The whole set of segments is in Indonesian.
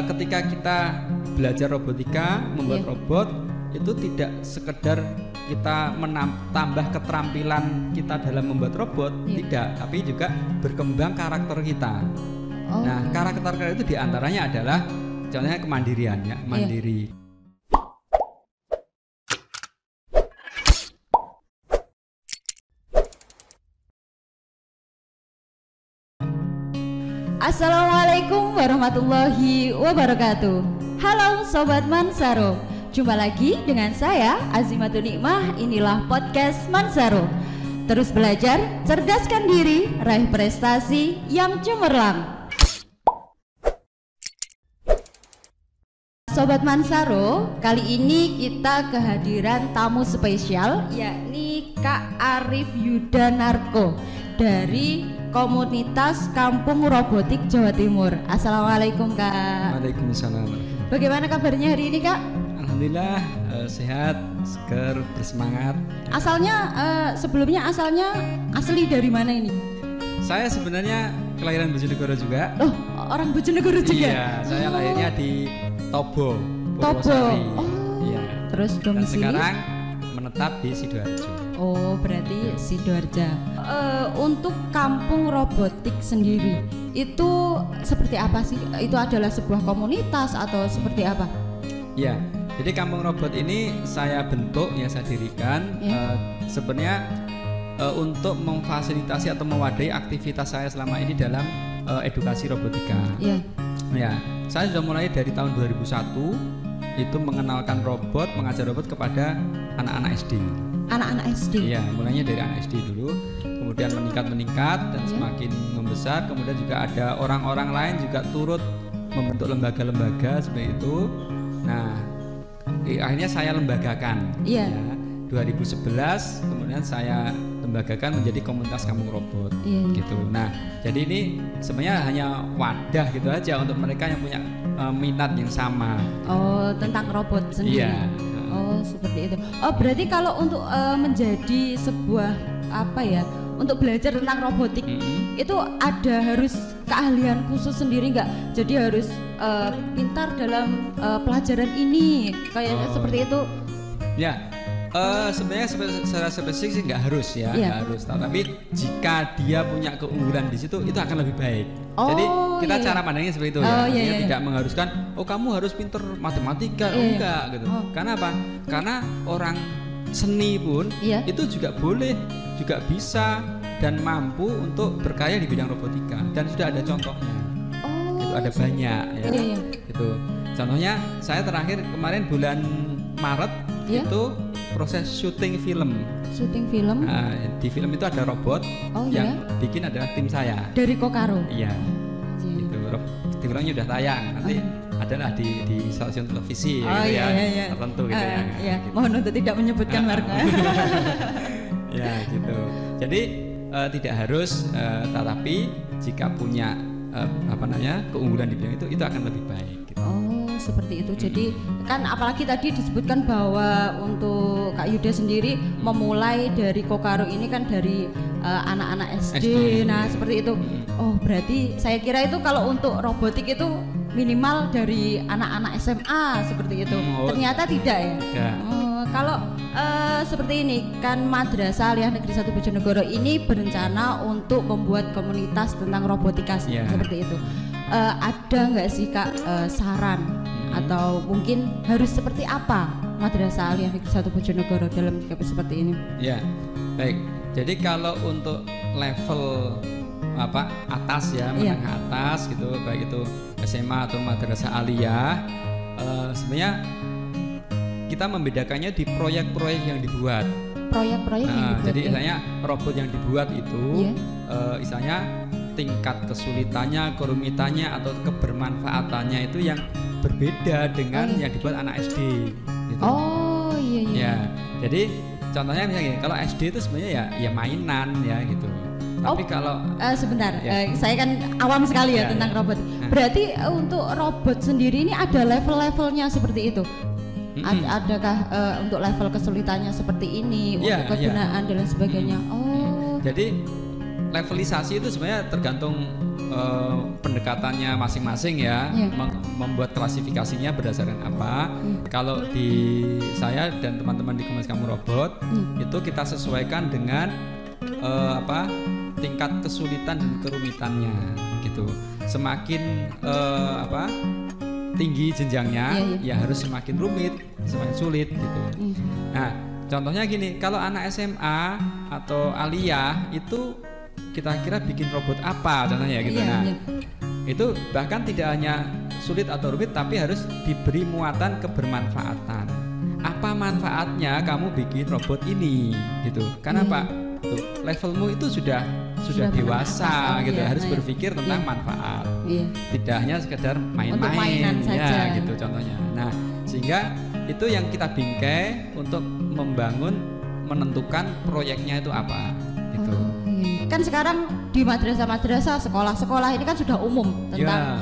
ketika kita belajar robotika, membuat robot itu tidak sekedar kita menambah keterampilan kita dalam membuat robot, tidak, tapi juga berkembang karakter kita. Nah, karakter itu diantaranya adalah contohnya kemandirian, ya, mandiri. Assalamualaikum warahmatullahi wabarakatuh. Halo Sobat Mansaro, jumpa lagi dengan saya Azimatun Nikmah. Inilah podcast Mansaro. Terus belajar, cerdaskan diri, raih prestasi yang cemerlang. Sobat Mansaro, kali ini kita kehadiran tamu spesial, yakni Kak Arif Yudanarko dari Komunitas Kampung Robotik Jawa Timur. Assalamualaikum Kak. Waalaikumsalam. Bagaimana kabarnya hari ini Kak? Alhamdulillah sehat, seger, bersemangat. Sebelumnya asli dari mana ini? Saya sebenarnya kelahiran Bojonegoro juga. Oh, orang Bojonegoro juga? Iya, saya lahirnya di Tobo, Tobo. Purwosari. Iya. Terus domisili? Dan sekarang menetap di Sidoarjo. Oh, berarti Sidoarjo. Untuk kampung robotik sendiri itu seperti apa sih? Itu adalah sebuah komunitas atau seperti apa? Ya, jadi kampung robot ini saya bentuk, ya saya dirikan sebenarnya untuk memfasilitasi atau mewadahi aktivitas saya selama ini dalam edukasi robotika. Iya. Ya, saya sudah mulai dari tahun 2001 itu mengenalkan robot, mengajar robot kepada anak-anak SD. Anak-anak SD. Iya, mulainya dari anak SD dulu, kemudian meningkat dan semakin membesar. Kemudian juga ada orang-orang lain juga turut membentuk lembaga-lembaga seperti itu. Nah, akhirnya saya lembagakan. Iya. Ya, 2011 kemudian saya lembagakan menjadi komunitas kampung robot. Gitu. Nah, jadi ini sebenarnya hanya wadah gitu aja untuk mereka yang punya minat yang sama. Oh, tentang robot sendiri. Iya. Oh, seperti itu. Oh, berarti kalau untuk menjadi sebuah untuk belajar tentang robotik itu ada harus keahlian khusus sendiri nggak? Jadi harus pintar dalam pelajaran ini, kayaknya seperti itu. Ya, sebenarnya secara spesifik sih nggak harus ya, nggak harus. Tapi jika dia punya keunggulan di situ, itu akan lebih baik. Jadi kita cara pandangnya seperti itu tidak mengharuskan kamu harus pinter matematika, enggak gitu. Karena apa? Karena orang seni pun itu juga boleh, juga bisa dan mampu untuk berkarya di bidang robotika dan sudah ada contohnya. Itu ada banyak ya. Itu contohnya saya terakhir kemarin bulan Maret itu proses syuting film. Syuting film? Nah, di film itu ada robot yang bikin adalah tim saya. Dari Kokaro? Iya. Itu filmnya udah tayang nanti adalah di stasiun televisi tertentu gitu ya. Iya. Mohon untuk tidak menyebutkan merek. Ya gitu. Jadi tidak harus, tetapi jika punya keunggulan di bidang itu akan lebih baik. Gitu. Seperti itu. Jadi kan apalagi tadi disebutkan bahwa untuk Kak Yuda sendiri memulai dari Kokaro ini kan dari anak-anak SD. Nah, seperti itu. Oh, berarti saya kira itu kalau untuk robotik itu minimal dari anak-anak SMA seperti itu. Ternyata tidak ya. Kalau seperti ini kan Madrasah Aliyah Negeri 1 Bojonegoro ini berencana untuk membuat komunitas tentang robotika seperti itu. Ada nggak sih Kak saran atau mungkin harus seperti apa Madrasah Aliyah Negeri 1 Bojonegoro dalam seperti ini? Ya, baik. Jadi kalau untuk level atas ya, menengah atas gitu, baik itu SMA atau Madrasah Aliyah, sebenarnya kita membedakannya di proyek-proyek yang dibuat. Proyek-proyek yang dibuat. Jadi misalnya robot yang dibuat itu, misalnya tingkat kesulitannya, kerumitannya atau kebermanfaatannya itu yang berbeda dengan yang dibuat anak SD. Gitu. Ya, jadi contohnya misalnya gini, kalau SD itu sebenarnya ya mainan ya gitu. Tapi kalau sebentar, saya kan awam sekali tentang robot. Berarti untuk robot sendiri ini ada level-levelnya seperti itu. Adakah untuk level kesulitannya seperti ini, untuk kegunaan dan lain sebagainya? Jadi levelisasi itu sebenarnya tergantung pendekatannya masing-masing ya, membuat klasifikasinya berdasarkan apa. Kalau di saya dan teman-teman di Komunitas Kampung Robot itu kita sesuaikan dengan tingkat kesulitan dan kerumitannya gitu. Semakin tinggi jenjangnya ya harus semakin rumit, semakin sulit gitu. Nah, contohnya gini, kalau anak SMA atau aliyah itu kita kira bikin robot apa contohnya gitu. Itu bahkan tidak hanya sulit atau rumit, tapi harus diberi muatan kebermanfaatan. Apa manfaatnya kamu bikin robot ini gitu? Karena apa? Tuh, levelmu itu sudah dewasa gitu, harus berpikir tentang manfaat. Tidak hanya sekedar main-main ya gitu contohnya. Nah, sehingga itu yang kita bingkai untuk menentukan proyeknya itu apa gitu. Kan sekarang di madrasah-madrasah, sekolah-sekolah ini kan sudah umum tentang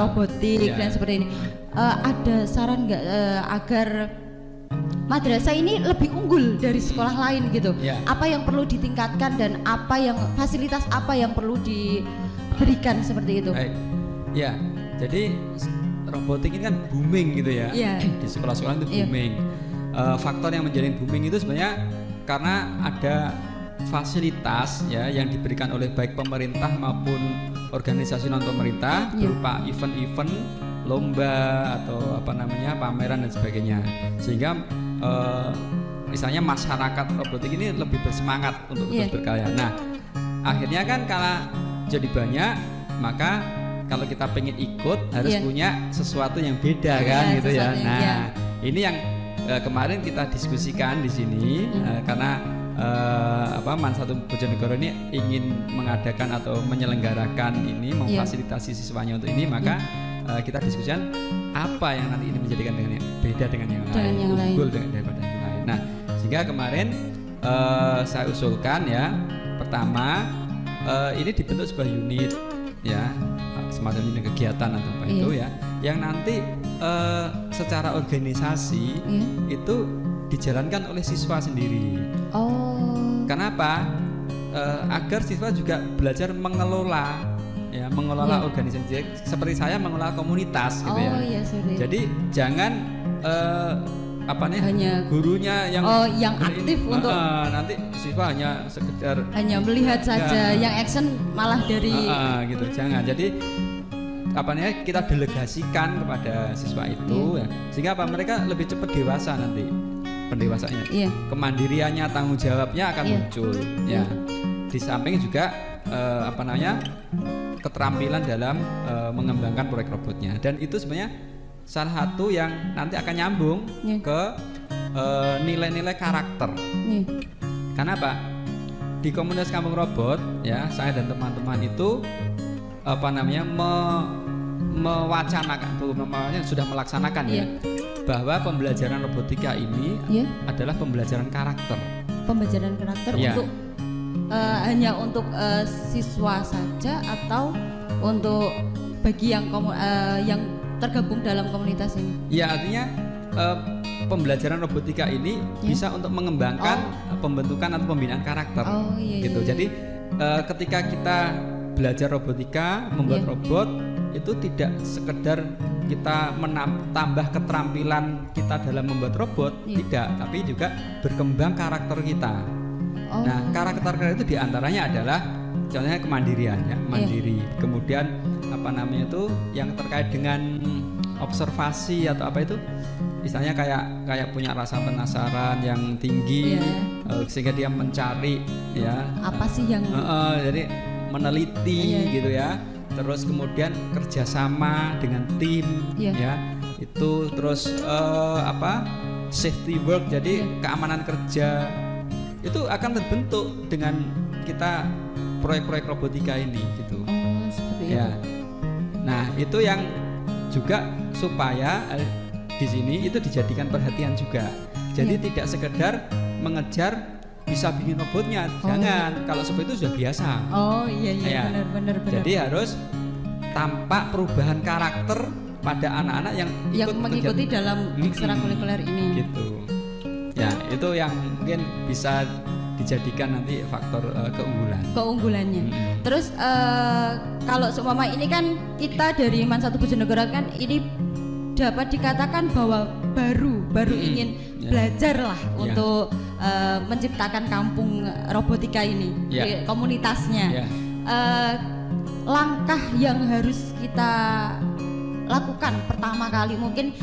robotik dan seperti ini. Ada saran nggak agar madrasah ini lebih unggul dari sekolah lain gitu? Apa yang perlu ditingkatkan dan fasilitas apa yang perlu diberikan seperti itu? Ya, jadi robotik ini kan booming gitu ya. Di sekolah-sekolah itu booming. Faktor yang menjadi booming itu sebenarnya karena ada fasilitas ya yang diberikan oleh baik pemerintah maupun organisasi non pemerintah berupa event-event, lomba atau pameran dan sebagainya, sehingga misalnya masyarakat robotik ini lebih bersemangat untuk terus berkarya. Nah, akhirnya kan kalau jadi banyak, maka kalau kita pengen ikut harus punya sesuatu yang beda kan gitu ya. Nah, ini yang kemarin kita diskusikan di sini karena Man1 Bojonegoro ini ingin mengadakan atau menyelenggarakan ini, memfasilitasi siswanya untuk ini, maka kita diskusikan apa yang nanti ini menjadikan dengan yang beda dengan yang lain, unggul daripada yang lain. Nah, sehingga kemarin saya usulkan ya, pertama ini dibentuk sebuah unit ya, semacam unit kegiatan atau apa itu ya, yang nanti secara organisasi itu dijalankan oleh siswa sendiri. Kenapa? Agar siswa juga belajar mengelola organisasi, seperti saya mengelola komunitas gitu ya. Jadi jangan hanya gurunya yang aktif untuk nanti siswa hanya sekedar melihat saja, yang action malah dari gitu. Jangan. Jadi kita delegasikan kepada siswa itu ya, sehingga mereka lebih cepat dewasa nanti. Pendewasaannya, kemandiriannya, tanggung jawabnya akan muncul ya. Di samping juga keterampilan dalam mengembangkan proyek robotnya, dan itu sebenarnya salah satu yang nanti akan nyambung ke nilai-nilai karakter. Kenapa? Di Komunitas Kampung Robot ya, saya dan teman-teman itu sudah melaksanakan ya, bahwa pembelajaran robotika ini adalah pembelajaran karakter. Pembelajaran karakter untuk hanya untuk siswa saja atau untuk bagi yang tergabung dalam komunitas ini? Ya, artinya pembelajaran robotika ini bisa untuk mengembangkan pembentukan atau pembinaan karakter. Gitu. Jadi ketika kita belajar robotika, membuat robot, itu tidak sekedar kita menambah keterampilan kita dalam membuat robot, tidak, tapi juga berkembang karakter kita. Nah, karakter itu diantaranya adalah contohnya kemandirian ya, mandiri. Kemudian yang terkait dengan observasi atau apa itu, misalnya kayak punya rasa penasaran yang tinggi, sehingga dia mencari ya apa sih yang jadi meneliti gitu ya. Terus kemudian kerjasama dengan tim ya, itu terus safety work, jadi keamanan kerja itu akan terbentuk dengan kita proyek-proyek robotika ini gitu. Ya. Nah, itu yang juga supaya di sini itu dijadikan perhatian juga. Jadi tidak sekedar mengejar bisa bikin robotnya, jangan. Kalau seperti itu sudah biasa. Benar. Jadi harus tampak perubahan karakter pada anak-anak yang mengikuti dalam ekstrakurikuler ini. Gitu. Ya, itu yang mungkin bisa dijadikan nanti faktor keunggulannya. Terus kalau seumpama ini kan kita dari Iman 1 Bojonegoro kan ini dapat dikatakan bahwa baru ingin belajar lah untuk menciptakan kampung robotika ini, komunitasnya. Langkah yang harus kita lakukan pertama kali mungkin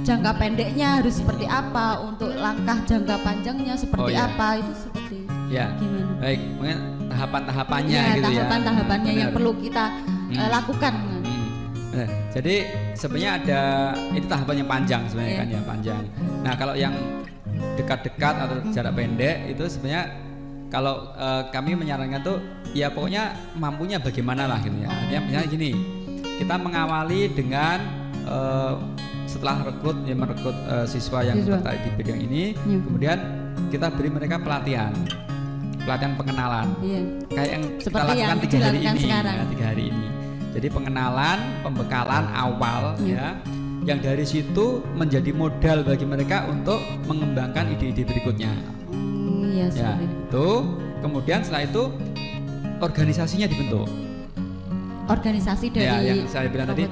jangka pendeknya harus seperti apa, untuk langkah jangka panjangnya seperti apa, itu seperti gimana? Baik, mungkin tahapan-tahapannya gitu tahapan-tahapannya yang perlu kita lakukan. Jadi sebenarnya ada ini tahapannya panjang sebenarnya kan ya, panjang. Nah kalau yang dekat-dekat atau jarak pendek itu sebenarnya kalau kami menyarankan tuh ya pokoknya mampunya bagaimana lah gitu ya. Artinya misalnya gini, kita mengawali dengan setelah merekrut siswa yang tertarik di bidang ini, kemudian kita beri mereka pelatihan pengenalan, kayak yang kita lakukan 3 hari ini. 3 hari ini. Jadi pengenalan, pembekalan awal ya, yang dari situ menjadi modal bagi mereka untuk mengembangkan ide-ide berikutnya. Itu kemudian setelah itu organisasinya dibentuk. Organisasi dari yang saya bilang tadi,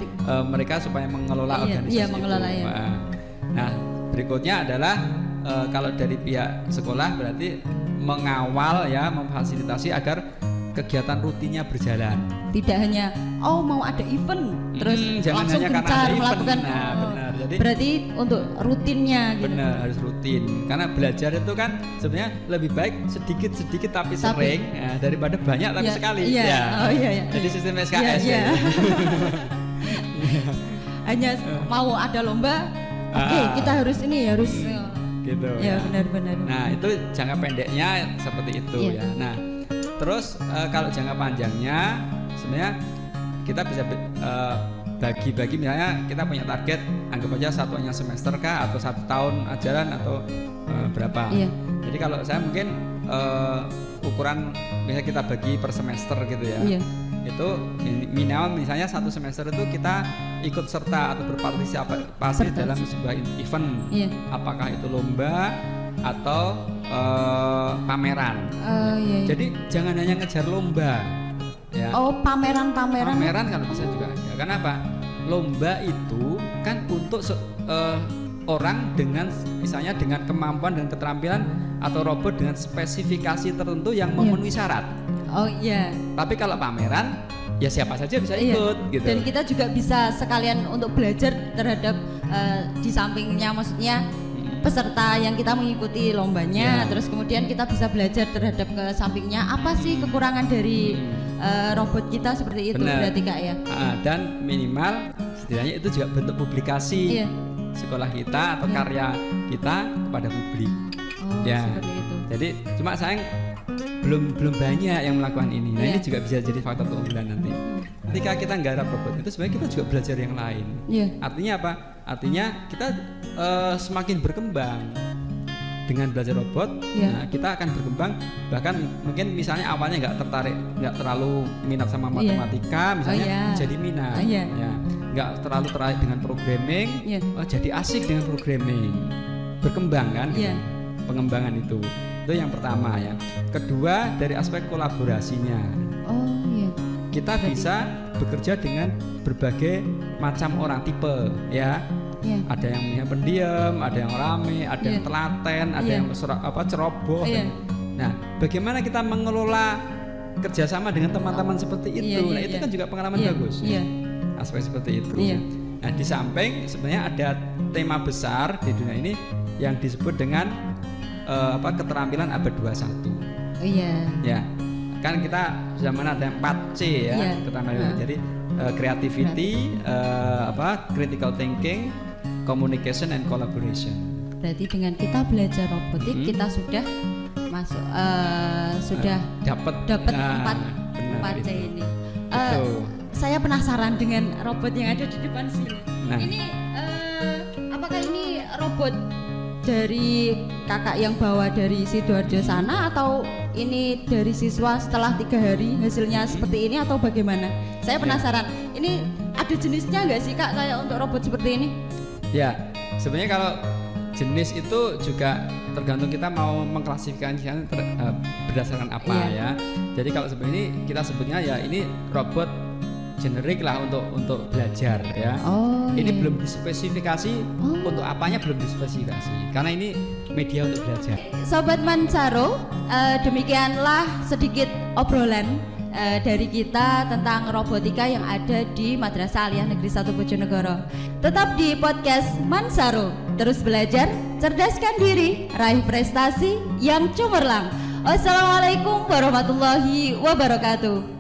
mereka supaya mengelola organisasi itu. Nah berikutnya adalah kalau dari pihak sekolah berarti mengawal memfasilitasi agar kegiatan rutinnya berjalan. Tidak hanya mau ada event terus jangan langsung hanya gencar melakukan. Benar. Jadi berarti untuk rutinnya gitu. Benar, harus rutin. Karena belajar itu kan sebenarnya lebih baik sedikit tapi sering daripada banyak tapi sekali. Jadi sistem SKS. Hanya mau ada lomba, kita harus gitu. Benar-benar. Nah, itu jangka pendeknya seperti itu ya. Nah, terus kalau jangka panjangnya sebenarnya kita bisa bagi-bagi, misalnya kita punya target anggap aja satunya semester kah atau 1 tahun ajaran atau berapa. Jadi kalau saya mungkin ukuran misalnya kita bagi per semester gitu ya. Itu minimal misalnya 1 semester itu kita ikut serta atau berpartisipasi dalam sebuah event. Apakah itu lomba atau pameran. Jadi jangan hanya ngejar lomba. Pameran kalau bisa juga ada. Kenapa? Lomba itu kan untuk orang dengan misalnya dengan kemampuan dan keterampilan atau robot dengan spesifikasi tertentu yang memenuhi syarat. Tapi kalau pameran ya siapa saja bisa ikut gitu. Dan kita juga bisa sekalian untuk belajar terhadap di sampingnya, maksudnya peserta yang kita mengikuti lombanya, terus kemudian kita bisa belajar terhadap ke sampingnya apa sih kekurangan dari robot kita, seperti itu. Berarti Kak ya. Dan minimal setidaknya itu juga bentuk publikasi sekolah kita atau karya kita kepada publik. Seperti itu. Jadi cuma sayang belum banyak yang melakukan ini. Nah ini juga bisa jadi faktor keunggulan nanti. Ketika kita nggarap robot itu sebenarnya kita juga belajar yang lain. Artinya apa? Artinya kita semakin berkembang dengan belajar robot. Nah, kita akan berkembang, bahkan mungkin misalnya awalnya nggak terlalu minat sama matematika, misalnya jadi minat. Nggak terlalu tertarik dengan programming, jadi asik dengan programming, berkembang kan? Pengembangan itu yang pertama ya. Kedua dari aspek kolaborasinya. Kita bisa bekerja dengan berbagai macam orang tipe ya. Ada yang pendiam, ada yang rame, ada yang telaten, ada yang ceroboh. Nah, bagaimana kita mengelola kerjasama dengan teman-teman seperti itu? Nah, itu kan juga pengalaman bagus. Aspek seperti itu. Nah, di samping sebenarnya ada tema besar di dunia ini yang disebut dengan keterampilan abad 21. Ya. Kan kita zaman ada 4C ya, keterampilan. Jadi creativity, critical thinking, communication and collaboration. Berarti dengan kita belajar robotik kita sudah masuk sudah dapat 4C ini. Saya penasaran dengan robot yang ada di depan sini. Ini apakah ini robot dari kakak yang bawa dari Sidoarjo sana, atau ini dari siswa setelah 3 hari hasilnya seperti ini, atau bagaimana? Saya penasaran. Ini ada jenisnya nggak sih Kak kayak untuk robot seperti ini? Ya, sebenarnya kalau jenis itu juga tergantung kita mau mengklasifikasikan berdasarkan apa ya. Jadi kalau seperti ini kita sebutnya ya ini robot generik lah untuk belajar ya. Ini belum dispesifikasi untuk apanya, belum dispesifikasi karena ini media untuk belajar. Sobat Mansaro, demikianlah sedikit obrolan dari kita tentang robotika yang ada di Madrasah Aliyah Negeri 1 Bojonegoro. Tetap di podcast Mansaro, terus belajar, cerdaskan diri, raih prestasi yang cemerlang. Wassalamualaikum warahmatullahi wabarakatuh.